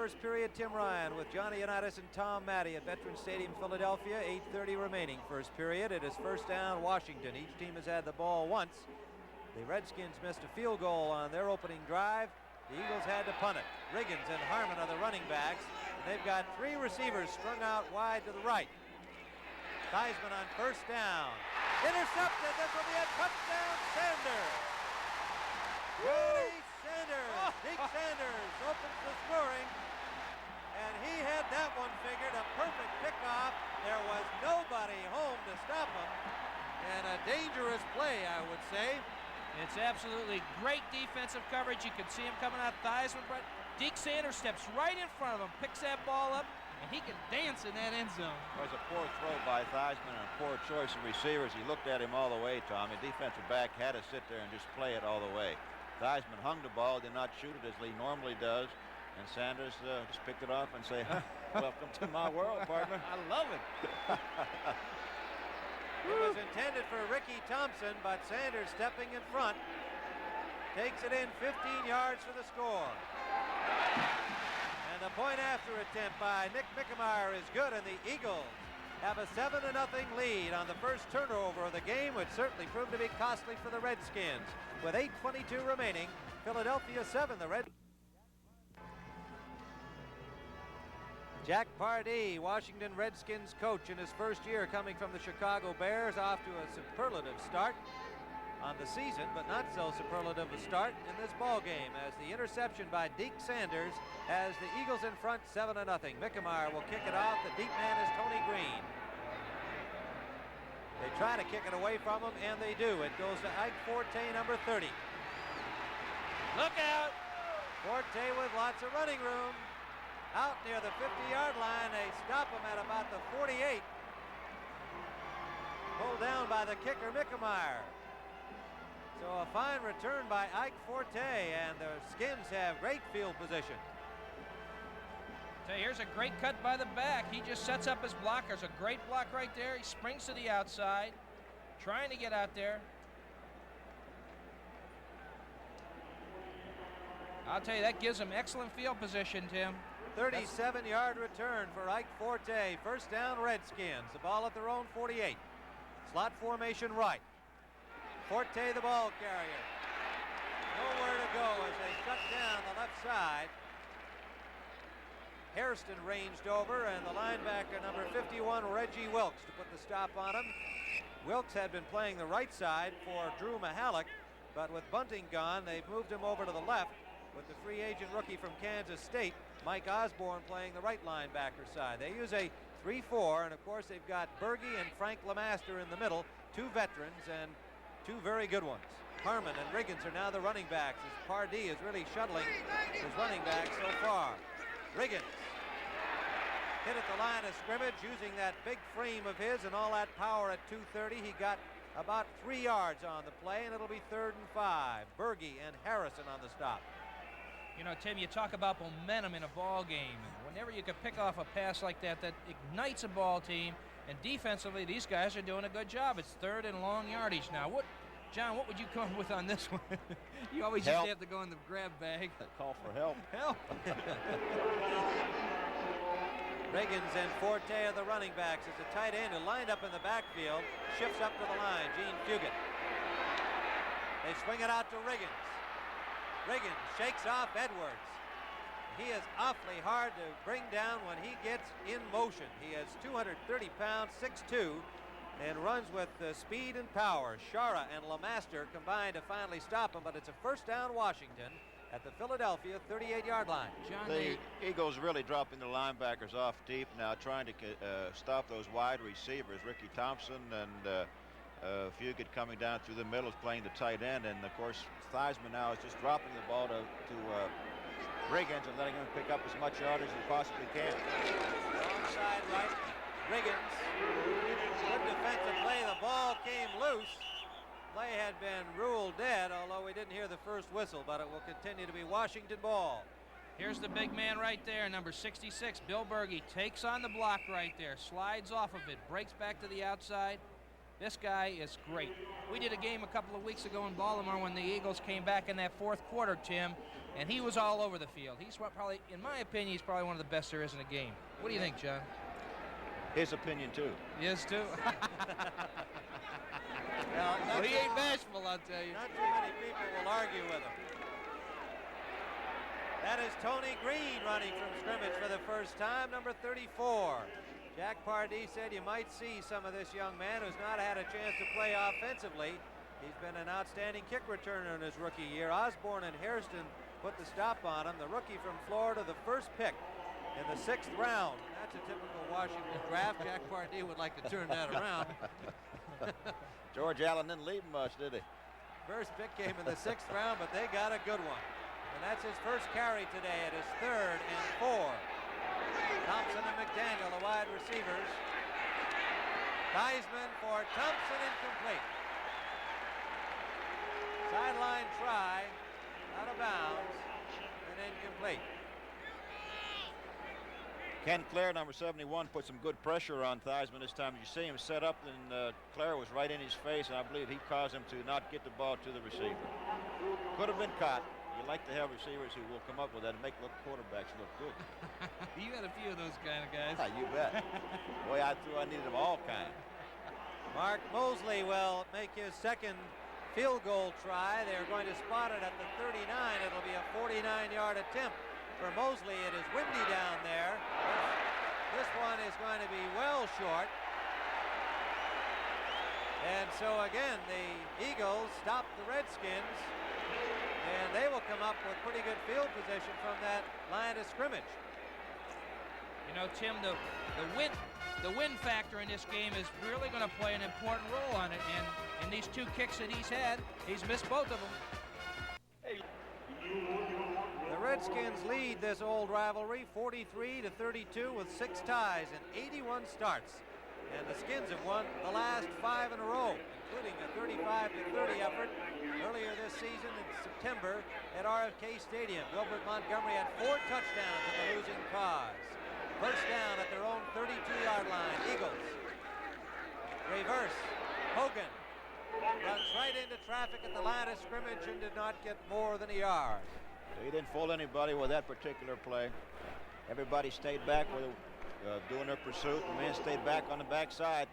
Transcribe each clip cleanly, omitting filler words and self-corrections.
first period. Tim Ryan with Johnny Unitas and Tom Matty at Veterans Stadium, Philadelphia. 8:30 remaining first period. It is first down Washington. Each team has had the ball once. The Redskins missed a field goal on their opening drive. The Eagles had to punt it. Riggins and Harmon are the running backs. And they've got three receivers strung out wide to the right. Theismann on first down. Intercepted. This will be a touchdown, Sanders. Johnny Sanders. Deke Sanders opens the scoring. And he had that one figured. A perfect pickoff. There was nobody home to stop him. And a dangerous play, I would say. It's absolutely great defensive coverage. You can see him coming out. Theismann, but Deke Sanders steps right in front of him, picks that ball up, and he can dance in that end zone. It was a poor throw by Theismann and a poor choice of receivers. He looked at him all the way, Tom. The defensive back had to sit there and just play it all the way. Theismann hung the ball, did not shoot it as he normally does, and Sanders just picked it off and said, welcome to my world, partner. I love it. It was intended for Ricky Thompson, but Sanders stepping in front takes it in 15 yards for the score. And the point after attempt by Nick Mickemeyer is good, and the Eagles have a 7-0 lead on the first turnover of the game, which certainly proved to be costly for the Redskins. With 8:22 remaining, Philadelphia 7, the Red. Jack Pardee, Washington Redskins coach in his first year coming from the Chicago Bears, off to a superlative start on the season, but not so superlative a start in this ball game as the interception by Deke Sanders has the Eagles in front 7-0. Mickemeyer will kick it off. The deep man is Tony Green. They try to kick it away from him, and they do. It goes to Ike Forte, number 30. Look out! Forte with lots of running room. Out near the 50-yard line. They stop him at about the 48. Pulled down by the kicker, Mickemeyer. So a fine return by Ike Forte, and the Skins have great field position. So here's a great cut by the back. He just sets up his block. There's a great block right there. He springs to the outside, trying to get out there. I'll tell you, that gives him excellent field position, Tim. 37-yard return for Ike Forte. First down, Redskins. The ball at their own 48. Slot formation right. Forte the ball carrier. Nowhere to go as they shut down the left side. Hairston ranged over, and the linebacker, number 51, Reggie Wilkes, to put the stop on him. Wilkes had been playing the right side for Drew Mahalik, but with Bunting gone, they've moved him over to the left with the free agent rookie from Kansas State, Mike Osborne, playing the right linebacker side. They use a 3-4, and of course they've got Berge and Frank Lemaster in the middle, two veterans and two very good ones. Harmon and Riggins are now the running backs, as Pardee is really shuttling his running backs so far. Riggins hit at the line of scrimmage using that big frame of his and all that power at 230. He got about 3 yards on the play, and it'll be 3rd and 5. Berge and Harrison on the stop. You know, Tim, you talk about momentum in a ball game. Whenever you can pick off a pass like that, that ignites a ball team. And defensively, these guys are doing a good job. It's 3rd and long yardage now. John, what would you come with on this one? You always used to have to go in the grab bag. Call for help. Help. Riggins and Forte are the running backs as the tight end who lined up in the backfield shifts up to the line, Gene Fugit. They swing it out to Riggins. Riggins shakes off Edwards. He is awfully hard to bring down when he gets in motion. He is 230 pounds, 6'2", and runs with speed and power. Shara and Lemaster combined to finally stop him, but it's a first down Washington at the Philadelphia 38-yard line. John, the Eagles really dropping the linebackers off deep now, trying to stop those wide receivers. Ricky Thompson and Fugit coming down through the middle is playing the tight end, and of course Theismann now is just dropping the ball to Riggins and letting him pick up as much yardage as he possibly can. Wrong side right, Riggins. Good defensive play. The ball came loose. Play had been ruled dead, although we didn't hear the first whistle, but it will continue to be Washington ball. Here's the big man right there, number 66, Bill Berge, takes on the block right there, slides off of it, breaks back to the outside. This guy is great. We did a game a couple of weeks ago in Baltimore when the Eagles came back in that fourth quarter, Tim, and he was all over the field. He's probably, in my opinion, he's probably one of the best there is in a game. What do you think, John? His opinion, too. His, too? Well, he ain't bashful, I'll tell you. Not too many people will argue with him. That is Tony Green running from scrimmage for the first time, number 34. Jack Pardee said you might see some of this young man who's not had a chance to play offensively. He's been an outstanding kick returner in his rookie year. Osborne and Hairston put the stop on him. The rookie from Florida, the first pick in the 6th round. That's a typical Washington draft. Jack Pardee would like to turn that around. George Allen didn't leave much, did he? First pick came in the 6th round, but they got a good one. And that's his first carry today at his 3rd and 4. Thompson and McDaniel, the wide receivers. Theismann for Thompson, incomplete. Sideline try, out of bounds, and incomplete. Ken Clare, number 71, put some good pressure on Theismann this time. You see him set up, and Clare was right in his face, and I believe he caused him to not get the ball to the receiver. Could have been caught. You like to have receivers who will come up with that and make quarterbacks look good. You had a few of those kind of guys. You bet. Boy, I needed them all kind. Mark Mosley will make his second field goal try. They're going to spot it at the 39. It'll be a 49-yard attempt for Mosley. It is windy down there. This one is going to be well short. And so again, the Eagles stop the Redskins, and they will come up with pretty good field position from that line of scrimmage. You know, Tim, the wind factor in this game is really going to play an important role on it. And in these 2 kicks that he's had, he's missed both of them. The Redskins lead this old rivalry 43-32 with 6 ties and 81 starts. And the Skins have won the last 5 in a row, including a 35-30 effort earlier this season in September at RFK Stadium. Wilbert Montgomery had 4 touchdowns in the losing cause. First down at their own 32-yard line. Eagles. Reverse. Hogan runs right into traffic at the line of scrimmage and did not get more than a yard. He didn't fool anybody with that particular play. Everybody stayed back with doing their pursuit. The man stayed back on the backside.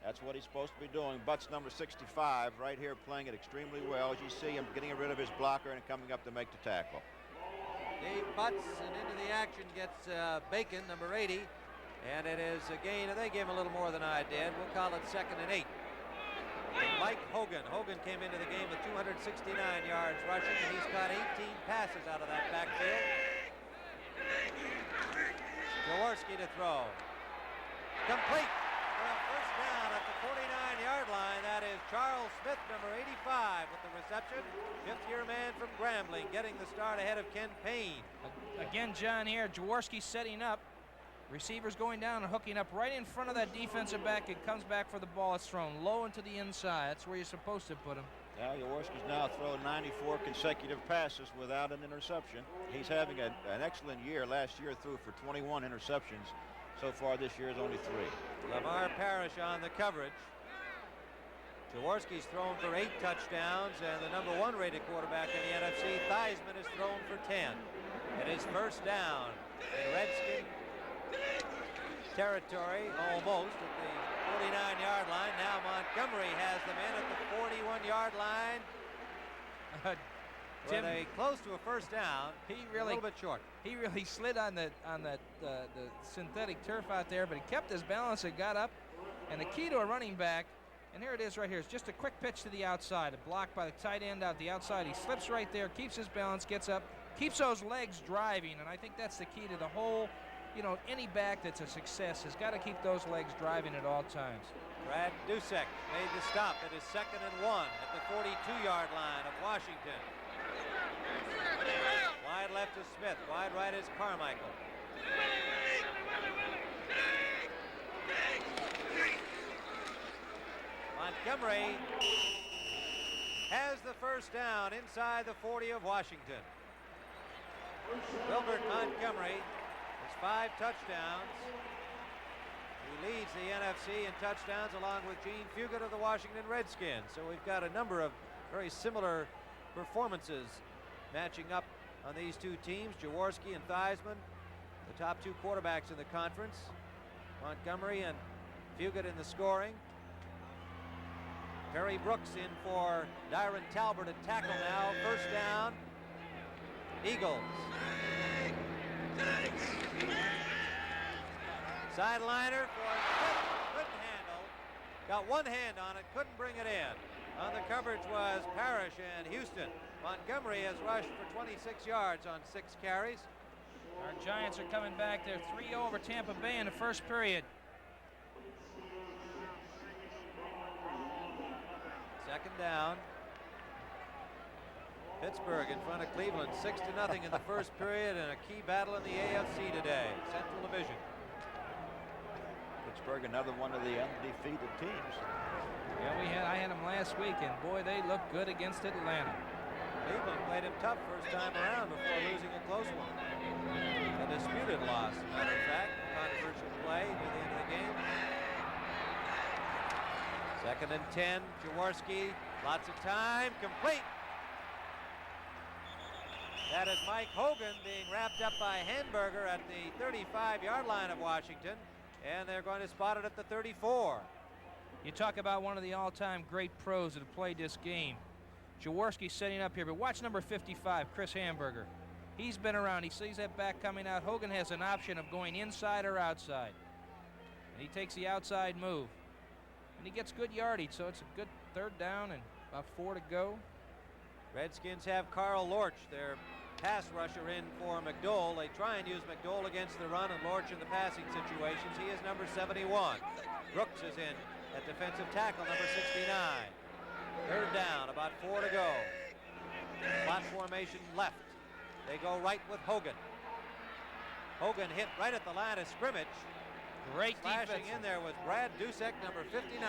That's what he's supposed to be doing. Butts, number 65, right here playing it extremely well. As you see him getting rid of his blocker and coming up to make the tackle. Dave Butts, and into the action gets Bacon, number 80. And it is a gain. They gave him a little more than I did. We'll call it 2nd and 8. Mike Hogan. Hogan came into the game with 269 yards rushing, and he's caught 18 passes out of that backfield. Jaworski to throw. Complete for a first down at the 49-yard line. That is Charles Smith, number 85, with the reception. 5th-year man from Grambling, getting the start ahead of Ken Payne. Again, John here, Jaworski setting up. Receivers going down and hooking up right in front of that defensive back. It comes back for the ball. It's thrown low into the inside. That's where you're supposed to put him. Now, Jaworski's now thrown 94 consecutive passes without an interception. He's having an excellent year. Last year threw for 21 interceptions. So far this year is only 3. Lamar Parrish on the coverage. Jaworski's thrown for 8 touchdowns, and the number 1 rated quarterback in the NFC, Theismann, is thrown for 10. It is first down in Redskin territory, almost at the 49-yard line. Now Montgomery has them in at the 41-yard line. Tim, they close to a first down. He really, a little bit short. He really slid on the synthetic turf out there, but he kept his balance and got up. And the key to a running back, and here it is right here, it's just a quick pitch to the outside, a block by the tight end out the outside. He slips right there, keeps his balance, gets up, keeps those legs driving, and I think that's the key to the whole. You know, any back that's a success has got to keep those legs driving at all times. Brad Dusek made the stop. It is 2nd and 1 at the 42-yard line of Washington. Wide left is Smith. Wide right is Carmichael. Montgomery has the first down inside the 40 of Washington. Wilbert Montgomery has 5 touchdowns. He He leads the NFC in touchdowns along with Gene Fugit of the Washington Redskins. So we've got a number of very similar performances matching up on these two teams. Jaworski and Theismann, the top two quarterbacks in the conference. Montgomery and Fugit in the scoring. Perry Brooks in for Dyron Talbert at tackle now. First down, Eagles. Sideliner for couldn't handle. Got one hand on it, couldn't bring it in. On the coverage was Parrish and Houston. Montgomery has rushed for 26 yards on 6 carries. Our Giants are coming back. They're 3 over Tampa Bay in the first period. Second down. Pittsburgh in front of Cleveland, 6-0 in the first period, and a key battle in the AFC today, Central Division. Pittsburgh, another one of the undefeated teams. Yeah, I had them last week, and boy, they look good against Atlanta. Cleveland played him tough first time around before losing a close one. A disputed loss, as a matter of fact, controversial play near the end of the game. Second and 10, Jaworski, lots of time, complete. That is Mike Hogan being wrapped up by Hamburger at the 35-yard line of Washington, and they're going to spot it at the 34. You talk about one of the all-time great pros that have played this game. Jaworski setting up here, but watch number 55, Chris Hamburger. He's been around. He sees that back coming out. Hogan has an option of going inside or outside, and he takes the outside move, and he gets good yardage, so it's a good third down and about 4 to go. Redskins have Carl Lorch, their pass rusher, in for McDowell. They try and use McDowell against the run and Lorch in the passing situations. He is number 71. Brooks is in at defensive tackle, number 69. Third down, about 4 to go. Slot formation left. They go right with Hogan. Hogan hit right at the line of scrimmage. Great Slashing defense. in there was Brad Dusek, number 59.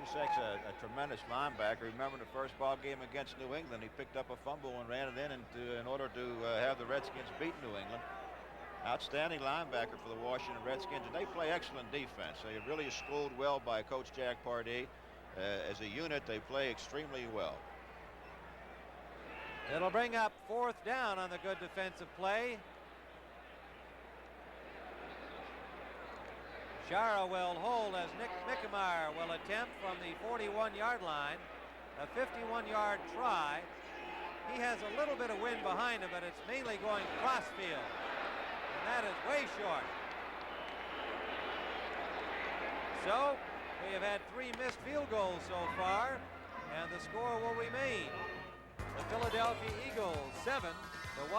Dusek's a tremendous linebacker. Remember the first ball game against New England, he picked up a fumble and ran it in order to have the Redskins beat New England. Outstanding linebacker for the Washington Redskins, and they play excellent defense. They really are schooled well by Coach Jack Pardee. As a unit, they play extremely well. It'll bring up 4th down on the good defensive play. Shara will hold as Nick Mickemeyer will attempt from the 41-yard line. A 51-yard try. He has a little bit of wind behind him, but it's mainly going crossfield. And that is way short. So we have had 3 missed field goals so far, and the score will remain. The Philadelphia Eagles 7, the